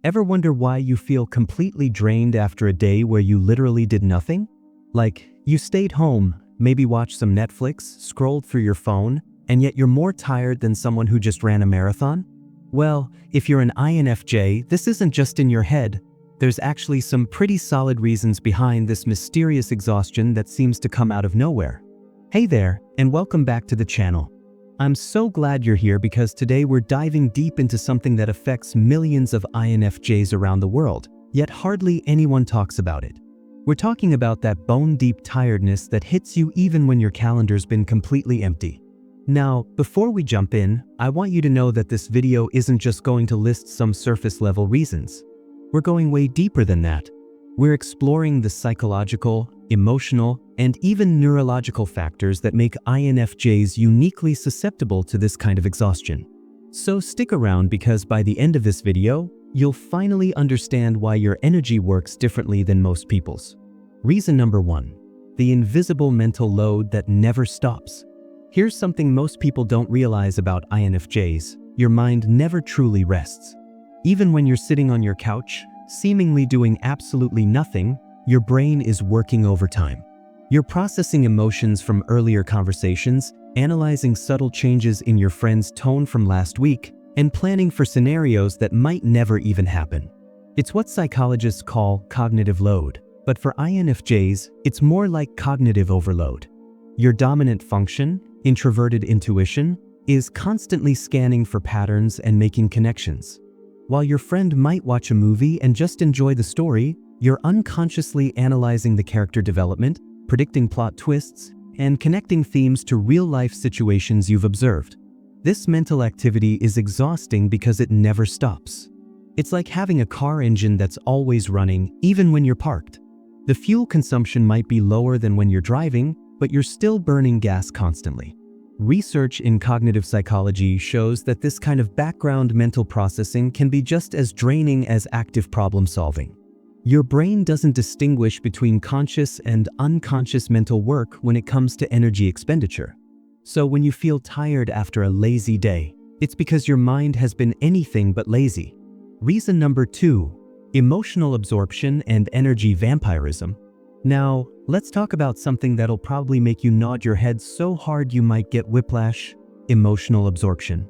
Ever wonder why you feel completely drained after a day where you literally did nothing? Like, you stayed home, maybe watched some Netflix, scrolled through your phone, and yet you're more tired than someone who just ran a marathon? Well, if you're an INFJ, this isn't just in your head. There's actually some pretty solid reasons behind this mysterious exhaustion that seems to come out of nowhere. Hey there, and welcome back to the channel. I'm so glad you're here because today we're diving deep into something that affects millions of INFJs around the world, yet hardly anyone talks about it. We're talking about that bone-deep tiredness that hits you even when your calendar's been completely empty. Now, before we jump in, I want you to know that this video isn't just going to list some surface-level reasons. We're going way deeper than that. We're exploring the psychological, emotional, and even neurological factors that make INFJs uniquely susceptible to this kind of exhaustion. So stick around because by the end of this video, you'll finally understand why your energy works differently than most people's. Reason number 1. The invisible mental load that never stops. Here's something most people don't realize about INFJs. Your mind never truly rests. Even when you're sitting on your couch, seemingly doing absolutely nothing, your brain is working overtime. You're processing emotions from earlier conversations, analyzing subtle changes in your friend's tone from last week, and planning for scenarios that might never even happen. It's what psychologists call cognitive load, but for INFJs, it's more like cognitive overload. Your dominant function, introverted intuition, is constantly scanning for patterns and making connections. While your friend might watch a movie and just enjoy the story, you're unconsciously analyzing the character development, predicting plot twists, and connecting themes to real-life situations you've observed. This mental activity is exhausting because it never stops. It's like having a car engine that's always running, even when you're parked. The fuel consumption might be lower than when you're driving, but you're still burning gas constantly. Research in cognitive psychology shows that this kind of background mental processing can be just as draining as active problem solving. Your brain doesn't distinguish between conscious and unconscious mental work when it comes to energy expenditure. So when you feel tired after a lazy day, it's because your mind has been anything but lazy. Reason number 2, emotional absorption and energy vampireism. Now, let's talk about something that'll probably make you nod your head so hard you might get whiplash: emotional absorption.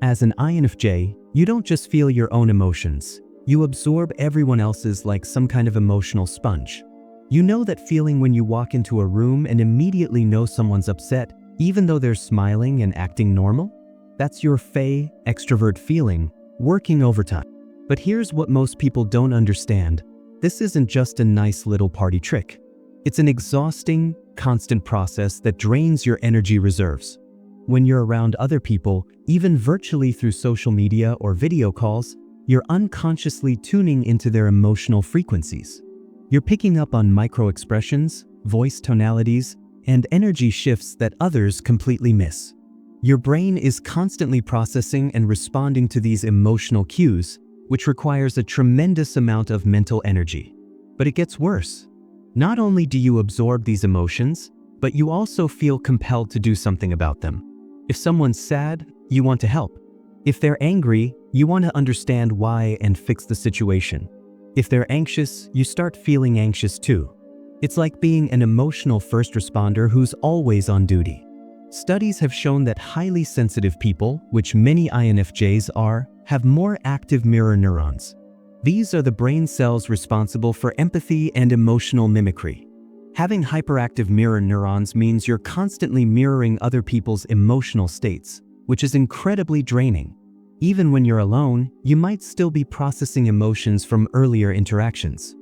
As an INFJ, you don't just feel your own emotions. You absorb everyone else's like some kind of emotional sponge. You know that feeling when you walk into a room and immediately know someone's upset, even though they're smiling and acting normal? That's your extrovert feeling, working overtime. But here's what most people don't understand. This isn't just a nice little party trick. It's an exhausting, constant process that drains your energy reserves. When you're around other people, even virtually through social media or video calls, you're unconsciously tuning into their emotional frequencies. You're picking up on micro-expressions, voice tonalities, and energy shifts that others completely miss. Your brain is constantly processing and responding to these emotional cues, which requires a tremendous amount of mental energy. But it gets worse. Not only do you absorb these emotions, but you also feel compelled to do something about them. If someone's sad, you want to help. If they're angry, you want to understand why and fix the situation. If they're anxious, you start feeling anxious too. It's like being an emotional first responder who's always on duty. Studies have shown that highly sensitive people, which many INFJs are, have more active mirror neurons. These are the brain cells responsible for empathy and emotional mimicry. Having hyperactive mirror neurons means you're constantly mirroring other people's emotional states, which is incredibly draining. Even when you're alone, you might still be processing emotions from earlier interactions.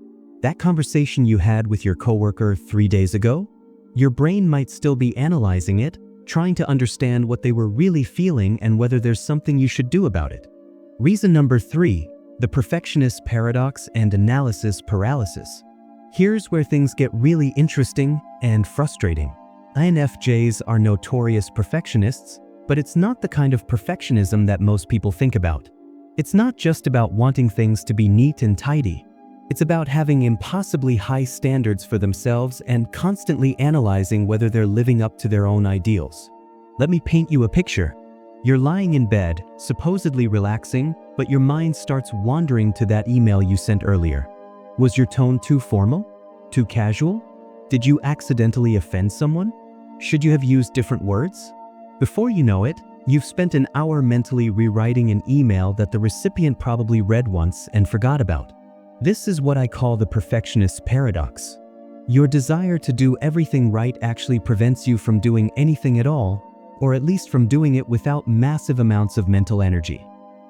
That conversation you had with your coworker 3 days ago? Your brain might still be analyzing it, trying to understand what they were really feeling and whether there's something you should do about it. Reason number 3, the Perfectionist Paradox and analysis paralysis. Here's where things get really interesting and frustrating. INFJs are notorious perfectionists, but it's not the kind of perfectionism that most people think about. It's not just about wanting things to be neat and tidy. It's about having impossibly high standards for themselves and constantly analyzing whether they're living up to their own ideals. Let me paint you a picture. You're lying in bed, supposedly relaxing, but your mind starts wandering to that email you sent earlier. Was your tone too formal? Too casual? Did you accidentally offend someone? Should you have used different words? Before you know it, you've spent an hour mentally rewriting an email that the recipient probably read once and forgot about. This is what I call the Perfectionist Paradox. Your desire to do everything right actually prevents you from doing anything at all, or at least from doing it without massive amounts of mental energy.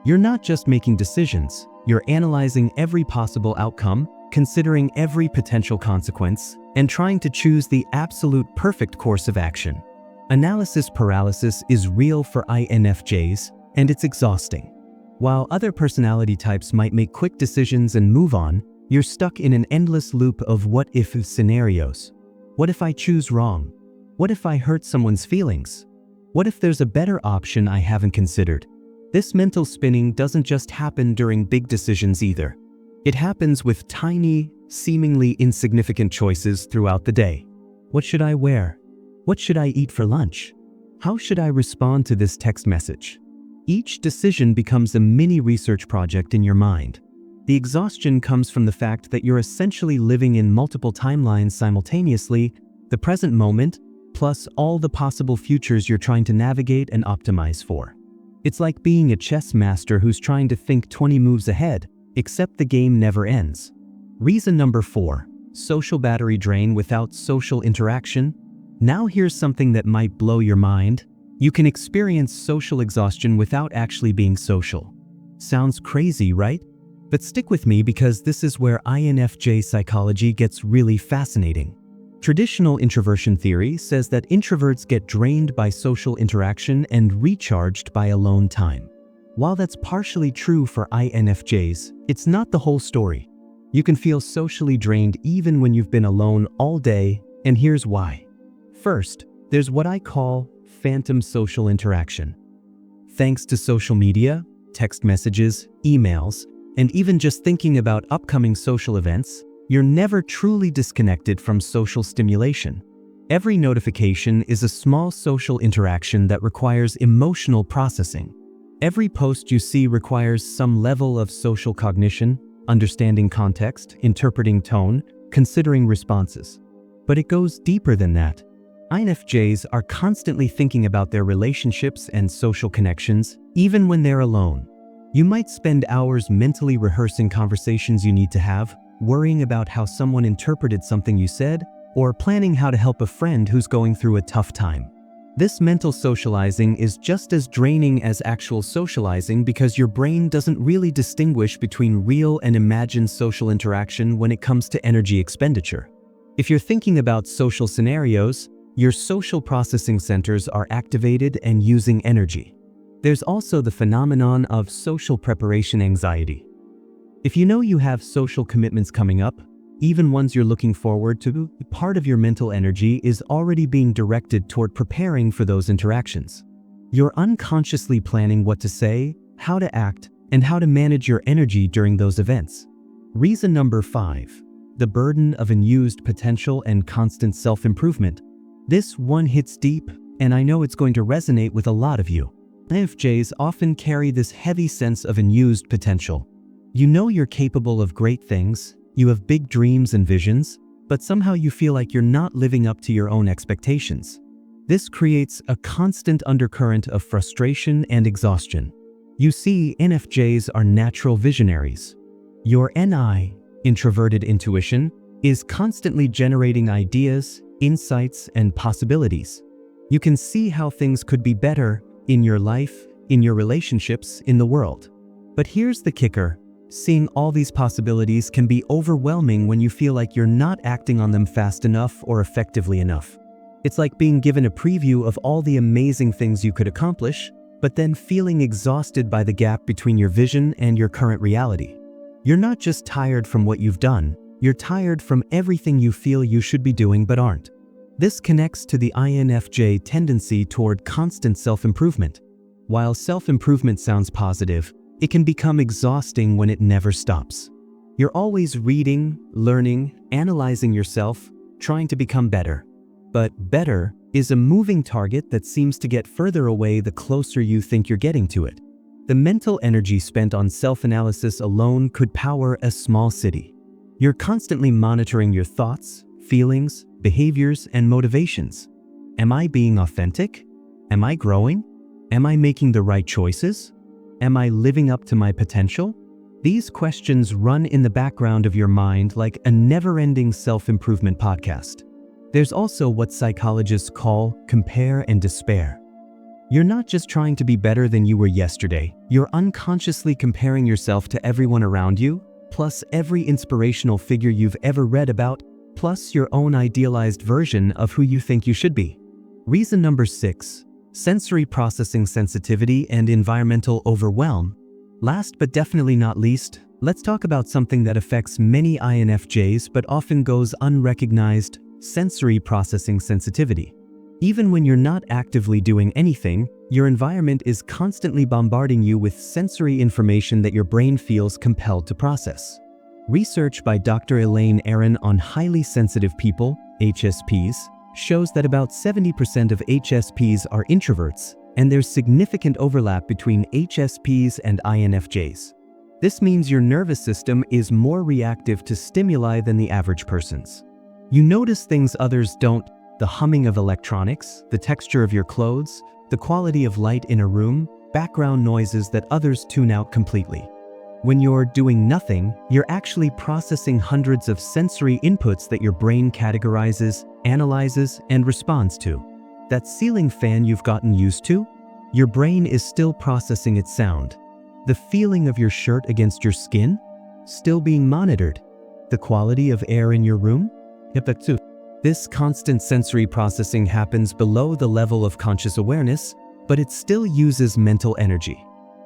You're not just making decisions, you're analyzing every possible outcome, considering every potential consequence, and trying to choose the absolute perfect course of action. Analysis paralysis is real for INFJs, and it's exhausting. While other personality types might make quick decisions and move on, you're stuck in an endless loop of what-if scenarios. What if I choose wrong? What if I hurt someone's feelings? What if there's a better option I haven't considered? This mental spinning doesn't just happen during big decisions either. It happens with tiny, seemingly insignificant choices throughout the day. What should I wear? What should I eat for lunch? How should I respond to this text message? Each decision becomes a mini research project in your mind. The exhaustion comes from the fact that you're essentially living in multiple timelines simultaneously, the present moment, plus all the possible futures you're trying to navigate and optimize for. It's like being a chess master who's trying to think 20 moves ahead, except the game never ends. Reason number 4, social battery drain without social interaction. Now here's something that might blow your mind. You can experience social exhaustion without actually being social. Sounds crazy, right? But stick with me because this is where INFJ psychology gets really fascinating. Traditional introversion theory says that introverts get drained by social interaction and recharged by alone time. While that's partially true for INFJs, it's not the whole story. You can feel socially drained even when you've been alone all day, and here's why. First, there's what I call phantom social interaction. Thanks to social media, text messages, emails, and even just thinking about upcoming social events, you're never truly disconnected from social stimulation. Every notification is a small social interaction that requires emotional processing. Every post you see requires some level of social cognition, understanding context, interpreting tone, considering responses. But it goes deeper than that. INFJs are constantly thinking about their relationships and social connections, even when they're alone. You might spend hours mentally rehearsing conversations you need to have, worrying about how someone interpreted something you said, or planning how to help a friend who's going through a tough time. This mental socializing is just as draining as actual socializing because your brain doesn't really distinguish between real and imagined social interaction when it comes to energy expenditure. If you're thinking about social scenarios, your social processing centers are activated and using energy. There's also the phenomenon of social preparation anxiety. If you know you have social commitments coming up, even ones you're looking forward to, part of your mental energy is already being directed toward preparing for those interactions. You're unconsciously planning what to say, how to act, and how to manage your energy during those events. Reason number 5, the burden of unused potential and constant self-improvement. This one hits deep, and I know it's going to resonate with a lot of you. INFJs often carry this heavy sense of unused potential. You know you're capable of great things, you have big dreams and visions, but somehow you feel like you're not living up to your own expectations. This creates a constant undercurrent of frustration and exhaustion. You see, INFJs are natural visionaries. Your NI, introverted intuition, is constantly generating ideas, insights, and possibilities. You can see how things could be better in your life, in your relationships, in the world. But here's the kicker. Seeing all these possibilities can be overwhelming when you feel like you're not acting on them fast enough or effectively enough. It's like being given a preview of all the amazing things you could accomplish, but then feeling exhausted by the gap between your vision and your current reality. You're not just tired from what you've done, you're tired from everything you feel you should be doing but aren't. This connects to the INFJ tendency toward constant self-improvement. While self-improvement sounds positive, it can become exhausting when it never stops. You're always reading, learning, analyzing yourself, trying to become better. But better is a moving target that seems to get further away the closer you think you're getting to it. The mental energy spent on self-analysis alone could power a small city. You're constantly monitoring your thoughts, feelings, behaviors, and motivations. Am I being authentic? Am I growing? Am I making the right choices? Am I living up to my potential? These questions run in the background of your mind like a never-ending self-improvement podcast. There's also what psychologists call compare and despair. You're not just trying to be better than you were yesterday, you're unconsciously comparing yourself to everyone around you, plus every inspirational figure you've ever read about, plus your own idealized version of who you think you should be. Reason number 6, sensory processing sensitivity and environmental overwhelm. Last but definitely not least, let's talk about something that affects many INFJs but often goes unrecognized: sensory processing sensitivity. Even when you're not actively doing anything, your environment is constantly bombarding you with sensory information that your brain feels compelled to process. Research by Dr. Elaine Aron on highly sensitive people, HSPs, shows that about 70% of HSPs are introverts, and there's significant overlap between HSPs and INFJs. This means your nervous system is more reactive to stimuli than the average person's. You notice things others don't: the humming of electronics, the texture of your clothes, the quality of light in a room, background noises that others tune out completely. When you're doing nothing, you're actually processing hundreds of sensory inputs that your brain categorizes, analyzes, and responds to. That ceiling fan you've gotten used to? Your brain is still processing its sound. The feeling of your shirt against your skin? Still being monitored. The quality of air in your room? This constant sensory processing happens below the level of conscious awareness, but it still uses mental energy.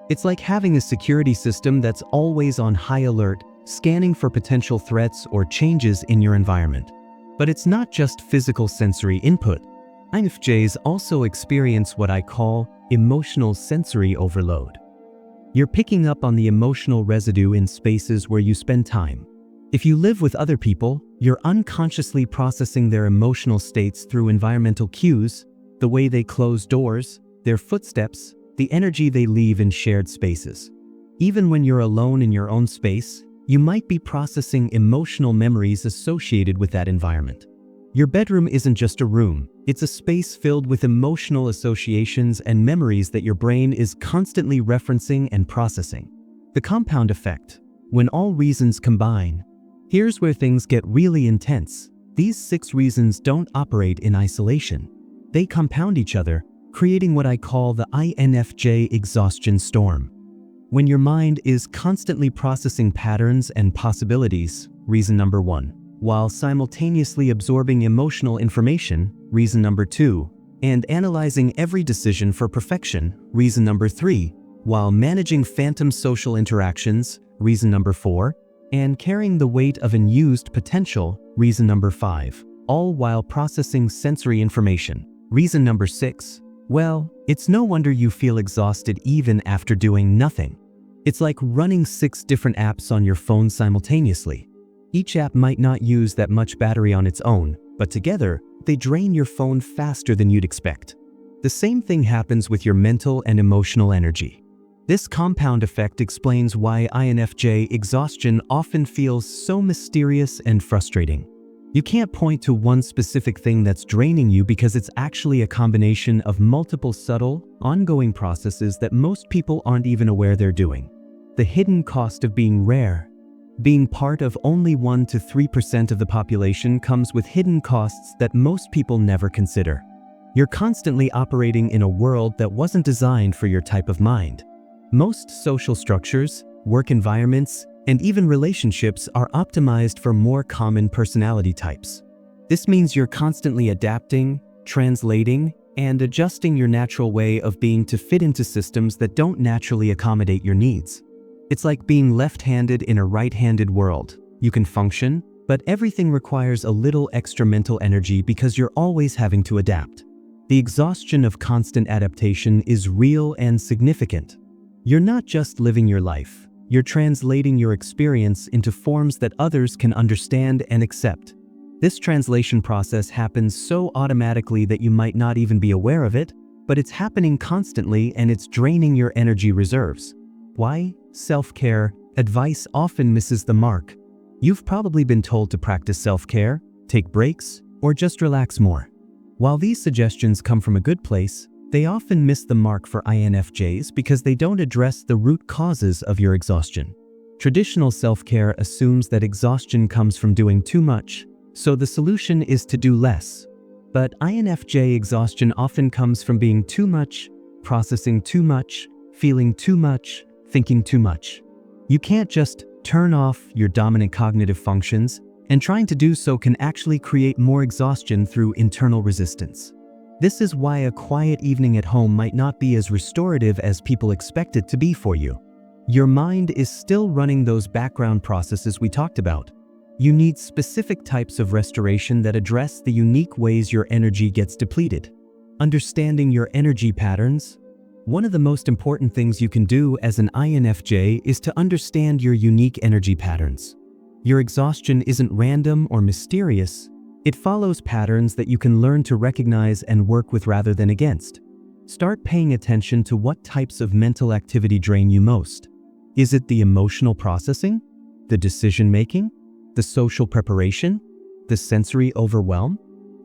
It's like having a security system that's always on high alert, scanning for potential threats or changes in your environment. But it's not just physical sensory input. INFJs also experience what I call emotional sensory overload. You're picking up on the emotional residue in spaces where you spend time. If you live with other people, you're unconsciously processing their emotional states through environmental cues: the way they close doors, their footsteps, the energy they leave in shared spaces. Even when you're alone in your own space, you might be processing emotional memories associated with that environment. Your bedroom isn't just a room, it's a space filled with emotional associations and memories that your brain is constantly referencing and processing. The compound effect: when all reasons combine. Here's where things get really intense. These 6 reasons don't operate in isolation. They compound each other, creating what I call the INFJ exhaustion storm. When your mind is constantly processing patterns and possibilities, reason number 1, while simultaneously absorbing emotional information, reason number 2, and analyzing every decision for perfection, reason number 3, while managing phantom social interactions, reason number 4, and carrying the weight of unused potential, reason number 5, all while processing sensory information, reason number 6. Well, it's no wonder you feel exhausted even after doing nothing. It's like running 6 different apps on your phone simultaneously. Each app might not use that much battery on its own, but together, they drain your phone faster than you'd expect. The same thing happens with your mental and emotional energy. This compound effect explains why INFJ exhaustion often feels so mysterious and frustrating. You can't point to one specific thing that's draining you because it's actually a combination of multiple subtle, ongoing processes that most people aren't even aware they're doing. The hidden cost of being rare. Being part of only 1 to 3% of the population comes with hidden costs that most people never consider. You're constantly operating in a world that wasn't designed for your type of mind. Most social structures, work environments, and even relationships are optimized for more common personality types. This means you're constantly adapting, translating, and adjusting your natural way of being to fit into systems that don't naturally accommodate your needs. It's like being left-handed in a right-handed world. You can function, but everything requires a little extra mental energy because you're always having to adapt. The exhaustion of constant adaptation is real and significant. You're not just living your life, you're translating your experience into forms that others can understand and accept. This translation process happens so automatically that you might not even be aware of it, but it's happening constantly and it's draining your energy reserves. Why? Self-care advice often misses the mark. You've probably been told to practice self-care, take breaks, or just relax more. While these suggestions come from a good place, they often miss the mark for INFJs because they don't address the root causes of your exhaustion. Traditional self-care assumes that exhaustion comes from doing too much, so the solution is to do less. But INFJ exhaustion often comes from being too much, processing too much, feeling too much, thinking too much. You can't just turn off your dominant cognitive functions, and trying to do so can actually create more exhaustion through internal resistance. This is why a quiet evening at home might not be as restorative as people expect it to be for you. Your mind is still running those background processes we talked about. You need specific types of restoration that address the unique ways your energy gets depleted. Understanding your energy patterns. One of the most important things you can do as an INFJ is to understand your unique energy patterns. Your exhaustion isn't random or mysterious. It follows patterns that you can learn to recognize and work with rather than against. Start paying attention to what types of mental activity drain you most. Is it the emotional processing? The decision-making? The social preparation? The sensory overwhelm?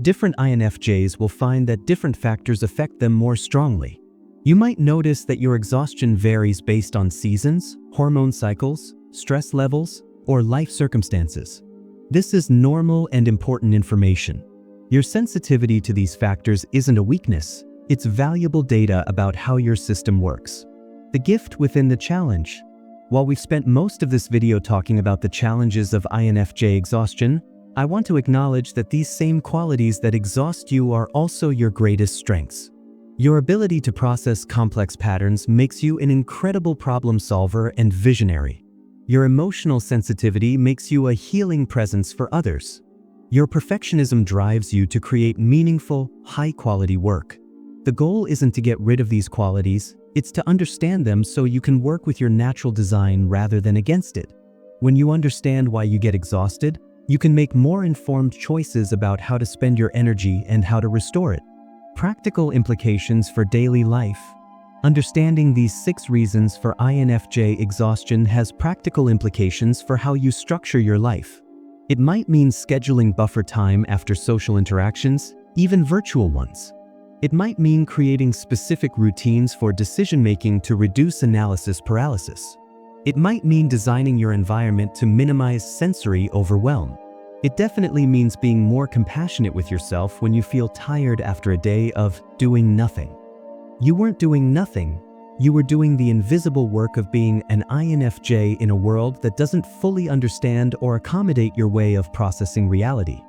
Different INFJs will find that different factors affect them more strongly. You might notice that your exhaustion varies based on seasons, hormone cycles, stress levels, or life circumstances. This is normal and important information. Your sensitivity to these factors isn't a weakness, it's valuable data about how your system works. The gift within the challenge. While we've spent most of this video talking about the challenges of INFJ exhaustion, I want to acknowledge that these same qualities that exhaust you are also your greatest strengths. Your ability to process complex patterns makes you an incredible problem solver and visionary. Your emotional sensitivity makes you a healing presence for others. Your perfectionism drives you to create meaningful, high-quality work. The goal isn't to get rid of these qualities, it's to understand them so you can work with your natural design rather than against it. When you understand why you get exhausted, you can make more informed choices about how to spend your energy and how to restore it. Practical implications for daily life. Understanding these 6 reasons for INFJ exhaustion has practical implications for how you structure your life. It might mean scheduling buffer time after social interactions, even virtual ones. It might mean creating specific routines for decision-making to reduce analysis paralysis. It might mean designing your environment to minimize sensory overwhelm. It definitely means being more compassionate with yourself when you feel tired after a day of doing nothing. You weren't doing nothing, you were doing the invisible work of being an INFJ in a world that doesn't fully understand or accommodate your way of processing reality.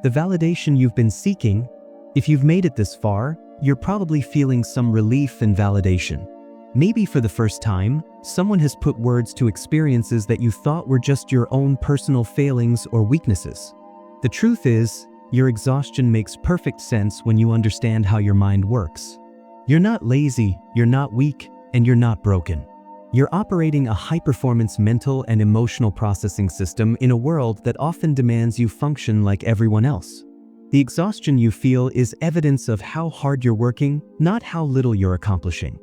The validation you've been seeking. If you've made it this far, you're probably feeling some relief and validation. Maybe for the first time, someone has put words to experiences that you thought were just your own personal failings or weaknesses. The truth is, your exhaustion makes perfect sense when you understand how your mind works. You're not lazy, you're not weak, and you're not broken. You're operating a high-performance mental and emotional processing system in a world that often demands you function like everyone else. The exhaustion you feel is evidence of how hard you're working, not how little you're accomplishing.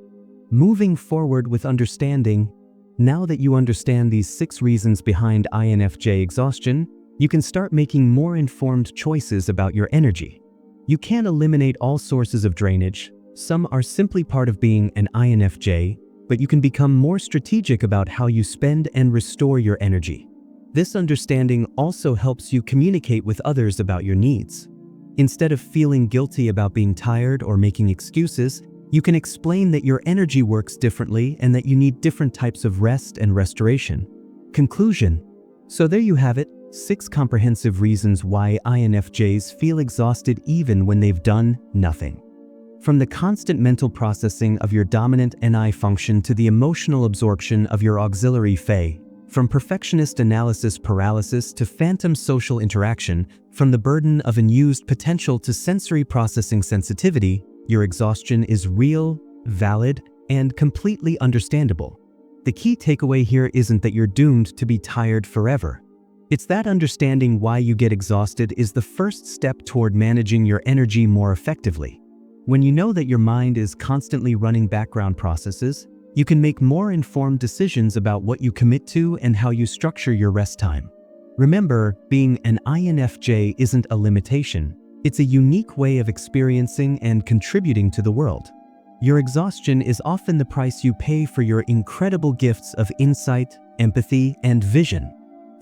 Moving forward with understanding. Now that you understand these 6 reasons behind INFJ exhaustion, you can start making more informed choices about your energy. You can't eliminate all sources of drainage. Some are simply part of being an INFJ, but you can become more strategic about how you spend and restore your energy. This understanding also helps you communicate with others about your needs. Instead of feeling guilty about being tired or making excuses, you can explain that your energy works differently and that you need different types of rest and restoration. Conclusion. So there you have it, 6 comprehensive reasons why INFJs feel exhausted even when they've done nothing. From the constant mental processing of your dominant NI function to the emotional absorption of your auxiliary Fey, from perfectionist analysis paralysis to phantom social interaction, from the burden of unused potential to sensory processing sensitivity, your exhaustion is real, valid, and completely understandable. The key takeaway here isn't that you're doomed to be tired forever. It's that understanding why you get exhausted is the first step toward managing your energy more effectively. When you know that your mind is constantly running background processes, you can make more informed decisions about what you commit to and how you structure your rest time. Remember, being an INFJ isn't a limitation. It's a unique way of experiencing and contributing to the world. Your exhaustion is often the price you pay for your incredible gifts of insight, empathy, and vision.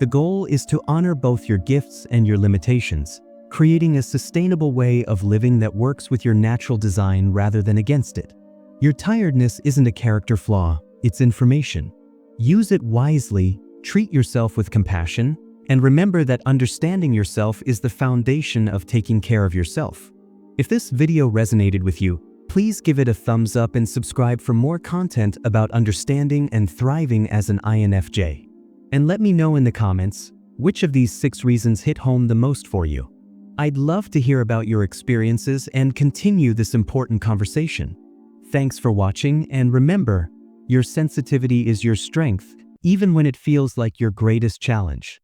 The goal is to honor both your gifts and your limitations, creating a sustainable way of living that works with your natural design rather than against it. Your tiredness isn't a character flaw, it's information. Use it wisely, treat yourself with compassion, and remember that understanding yourself is the foundation of taking care of yourself. If this video resonated with you, please give it a thumbs up and subscribe for more content about understanding and thriving as an INFJ. And let me know in the comments, which of these 6 reasons hit home the most for you. I'd love to hear about your experiences and continue this important conversation. Thanks for watching, and remember, your sensitivity is your strength, even when it feels like your greatest challenge.